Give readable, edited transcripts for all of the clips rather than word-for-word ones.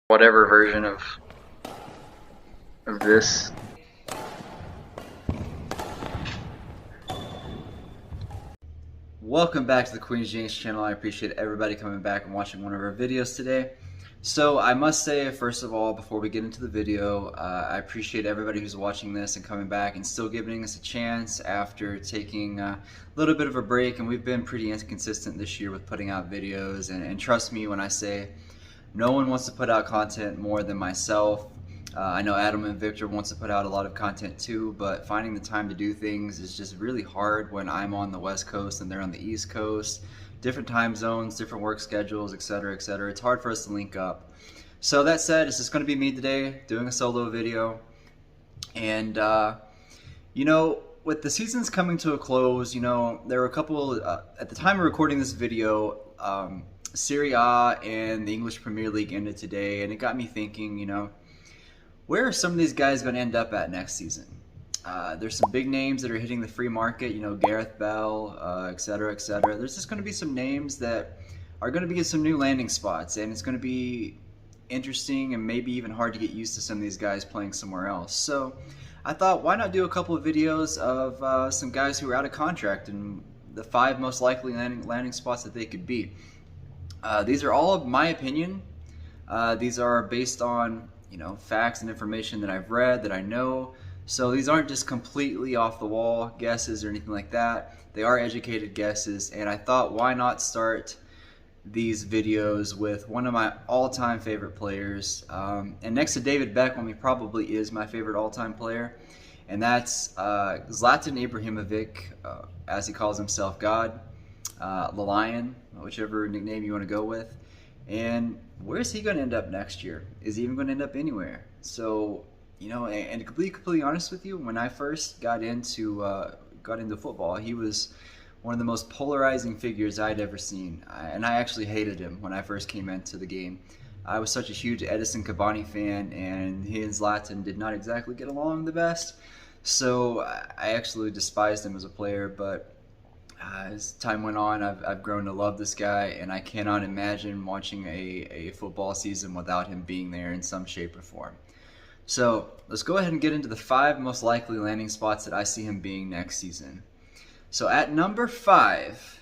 whatever version of this. Welcome back to the Queen's Jinx channel. I appreciate everybody coming back and watching one of our videos today. So I must say, first of all, before we get into the video, I appreciate everybody who's watching this and coming back and still giving us a chance after taking a little bit of a break. And we've been pretty inconsistent this year with putting out videos. And trust me when I say no one wants to put out content more than myself. I know Adam and Victor wants to put out a lot of content too, but finding the time to do things is just really hard when I'm on the West Coast and they're on the East Coast. Different time zones, different work schedules, etc., etc. It's hard for us to link up. So that said, it's just going to be me today doing a solo video. And, with the seasons coming to a close, there were a couple, at the time of recording this video, Serie A and the English Premier League ended today, and it got me thinking, where are some of these guys going to end up at next season? There's some big names that are hitting the free market, Gareth Bell, et cetera, et cetera. There's just going to be some names that are going to be at some new landing spots, and it's going to be interesting and maybe even hard to get used to some of these guys playing somewhere else. So I thought, why not do a couple of videos of some guys who are out of contract and the 5 most likely landing spots that they could be. These are all of my opinion. These are based on facts and information that I've read, that I know. So these aren't just completely off the wall guesses or anything like that. They are educated guesses, and I thought, why not start these videos with one of my all-time favorite players. And next to David Beckham, he probably is my favorite all-time player, and that's Zlatan Ibrahimovic, as he calls himself, God, the Lion, whichever nickname you want to go with. And where's he going to end up next year? Is he even going to end up anywhere? So, and to be completely honest with you, when I first got into football, he was one of the most polarizing figures I'd ever seen. And I actually hated him when I first came into the game. I was such a huge Edison Cavani fan, and he and Zlatan did not exactly get along the best. So I actually despised him as a player, but as time went on, I've grown to love this guy, and I cannot imagine watching a football season without him being there in some shape or form. So let's go ahead and get into the 5 most likely landing spots that I see him being next season. So at number 5,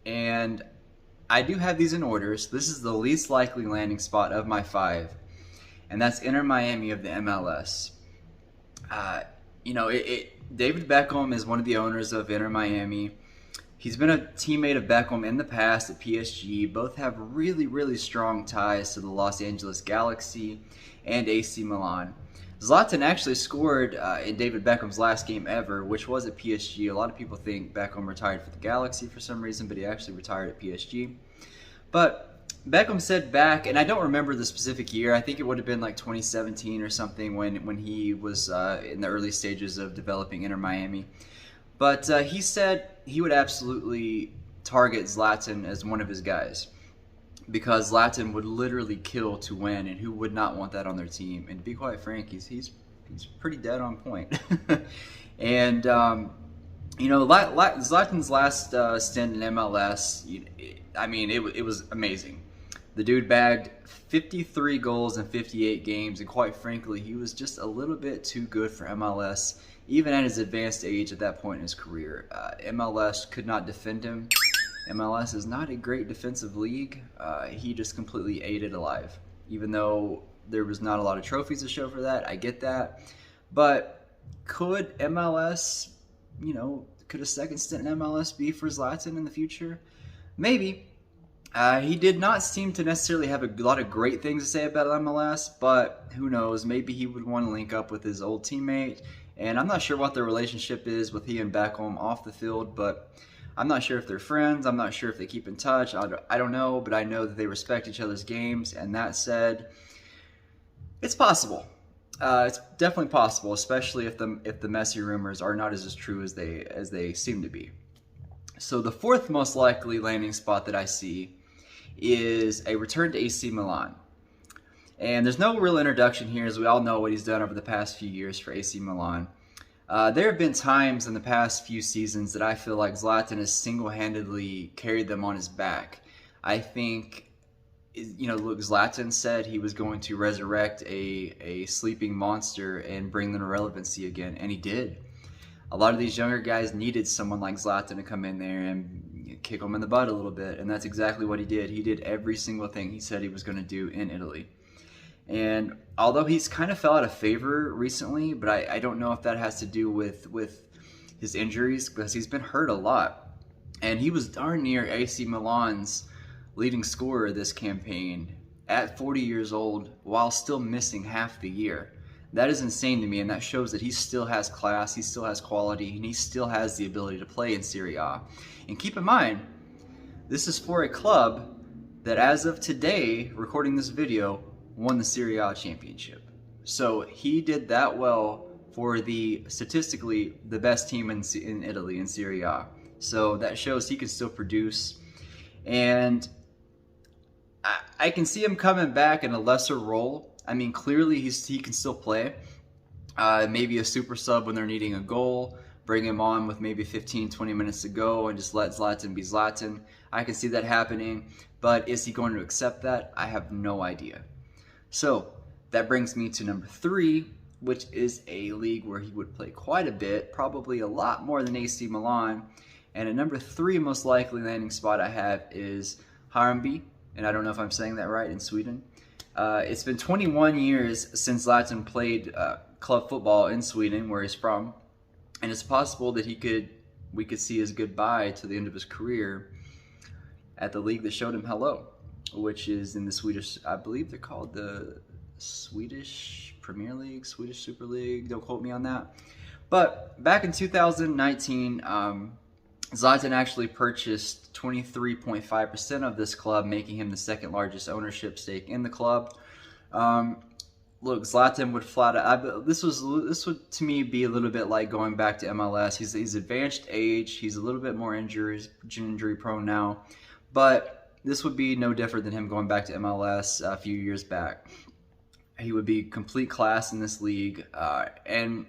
and I do have these in orders, this is the least likely landing spot of my 5, and that's Inter Miami of the MLS. David Beckham is one of the owners of Inter Miami. He's been a teammate of Beckham in the past at PSG. Both have really, really strong ties to the Los Angeles Galaxy and AC Milan. Zlatan actually scored in David Beckham's last game ever, which was at PSG. A lot of people think Beckham retired for the Galaxy for some reason, but he actually retired at PSG. But Beckham said back, and I don't remember the specific year, I think it would have been like 2017 or something when he was in the early stages of developing Inter Miami. But he said he would absolutely target Zlatan as one of his guys, because Zlatan would literally kill to win, and who would not want that on their team? And to be quite frank, he's pretty dead on point. And Zlatan's last stint in MLS, it was amazing. The dude bagged 53 goals in 58 games, and quite frankly, he was just a little bit too good for MLS, even at his advanced age at that point in his career. MLS could not defend him. MLS is not a great defensive league. He just completely ate it alive. Even though there was not a lot of trophies to show for that, I get that. But could MLS, could a second stint in MLS be for Zlatan in the future? Maybe. He did not seem to necessarily have a lot of great things to say about MLS, but who knows, maybe he would want to link up with his old teammate. And I'm not sure what their relationship is with he and Beckham off the field, but I'm not sure if they're friends. I'm not sure if they keep in touch. I don't know, but I know that they respect each other's games. And that said, it's possible. It's definitely possible, especially if the messy rumors are not as true as they seem to be. So the 4th most likely landing spot that I see is a return to AC Milan. And there's no real introduction here, as we all know what he's done over the past few years for AC Milan. There have been times in the past few seasons that I feel like Zlatan has single-handedly carried them on his back. I think look, Zlatan said he was going to resurrect a sleeping monster and bring them to relevancy again, and he did. A lot of these younger guys needed someone like Zlatan to come in there and kick them in the butt a little bit, and that's exactly what he did. He did every single thing he said he was going to do in Italy. And although he's kind of fell out of favor recently, but I don't know if that has to do with his injuries, because he's been hurt a lot. And he was darn near AC Milan's leading scorer this campaign at 40 years old while still missing half the year. That is insane to me, and that shows that he still has class, he still has quality, and he still has the ability to play in Serie A. And keep in mind, this is for a club that as of today, recording this video, won the Serie A championship. So he did that well for statistically the best team in Italy in Serie A. So that shows he can still produce. And I can see him coming back in a lesser role. I mean, clearly he can still play. Maybe a super sub when they're needing a goal. Bring him on with maybe 15, 20 minutes to go and just let Zlatan be Zlatan. I can see that happening. But is he going to accept that? I have no idea. So that brings me to number 3, which is a league where he would play quite a bit, probably a lot more than AC Milan. And at number 3 most likely landing spot I have is Hammarby, and I don't know if I'm saying that right, in Sweden. It's been 21 years since Zlatan played club football in Sweden, where he's from, and it's possible that we could see his goodbye to the end of his career at the league that showed him hello, which is in the Swedish, I believe they're called the Swedish Premier League, Swedish Super League, don't quote me on that. But back in 2019, Zlatan actually purchased 23.5% of this club, making him the second largest ownership stake in the club. Look, Zlatan would flat out, this would to me be a little bit like going back to MLS. He's advanced age, he's a little bit more injury prone now, but this would be no different than him going back to MLS a few years back. He would be complete class in this league, and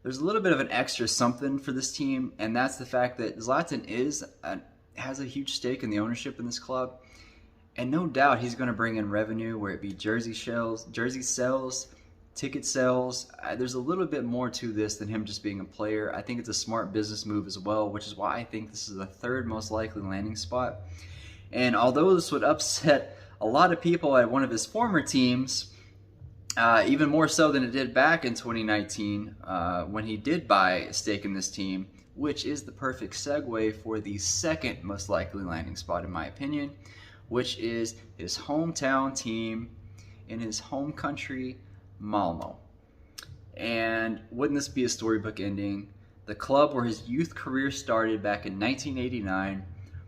there's a little bit of an extra something for this team, and that's the fact that Zlatan has a huge stake in the ownership in this club, and no doubt he's going to bring in revenue, where it be jersey sales, ticket sales. There's a little bit more to this than him just being a player. I think it's a smart business move as well, which is why I think this is the 3rd most likely landing spot. And although this would upset a lot of people at one of his former teams, even more so than it did back in 2019 when he did buy a stake in this team, which is the perfect segue for the 2nd most likely landing spot in my opinion, which is his hometown team in his home country, Malmo. And wouldn't this be a storybook ending? The club where his youth career started back in 1989,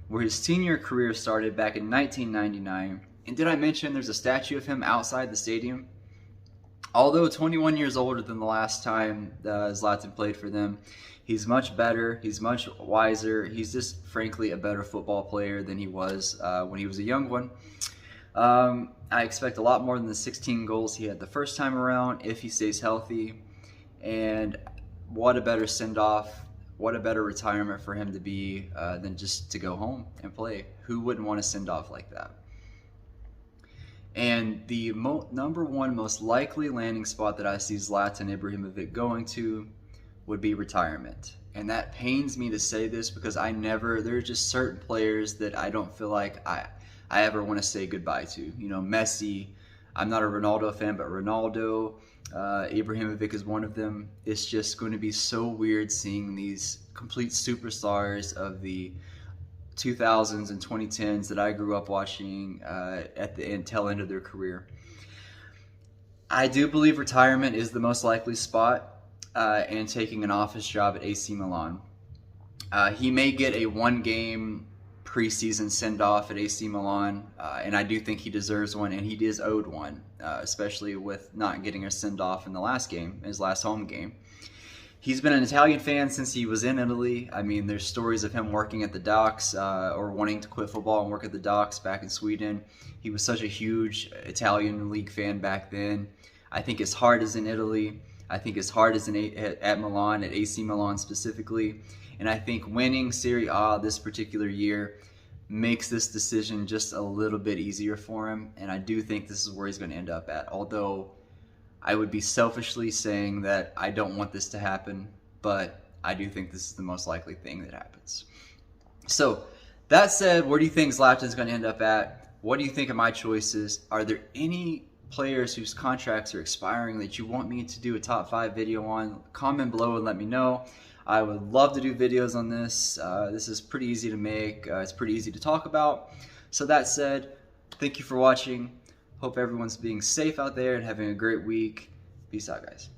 where his senior career started back in 1999. And did I mention there's a statue of him outside the stadium? Although 21 years older than the last time Zlatan played for them, he's much better, he's much wiser, he's just frankly a better football player than he was when he was a young one. I expect a lot more than the 16 goals he had the first time around if he stays healthy. And what a better send-off, what a better retirement for him to be than just to go home and play. Who wouldn't want to send off like that? And the number 1 most likely landing spot that I see Zlatan Ibrahimovic going to would be retirement. And that pains me to say this, because there are just certain players that I don't feel like I ever want to say goodbye to. You know, Messi, I'm not a Ronaldo fan, but Ronaldo, Ibrahimovic is one of them. It's just going to be so weird seeing these complete superstars of the 2000s and 2010s that I grew up watching at the tail end of their career. I do believe retirement is the most likely spot, and taking an office job at AC Milan. He may get a 1-game preseason send-off at AC Milan, and I do think he deserves one, and he is owed one, especially with not getting a send-off in the last game, his last home game. He's been an Italian fan since he was in Italy. I mean, there's stories of him working at the docks or wanting to quit football and work at the docks back in Sweden. He was such a huge Italian league fan back then. I think his heart is in Italy. I think his heart is at Milan, at AC Milan specifically. And I think winning Serie A this particular year makes this decision just a little bit easier for him, and I do think this is where he's going to end up at. Although I would be selfishly saying that I don't want this to happen, but I do think this is the most likely thing that happens. So that said, where do you think Zlatan's going to end up at? What do you think of my choices? Are there any players whose contracts are expiring that you want me to do a top 5 video on? Comment below and let me know. I would love to do videos on this. This is pretty easy to make. It's pretty easy to talk about. So that said, thank you for watching. Hope everyone's being safe out there and having a great week. Peace out, guys.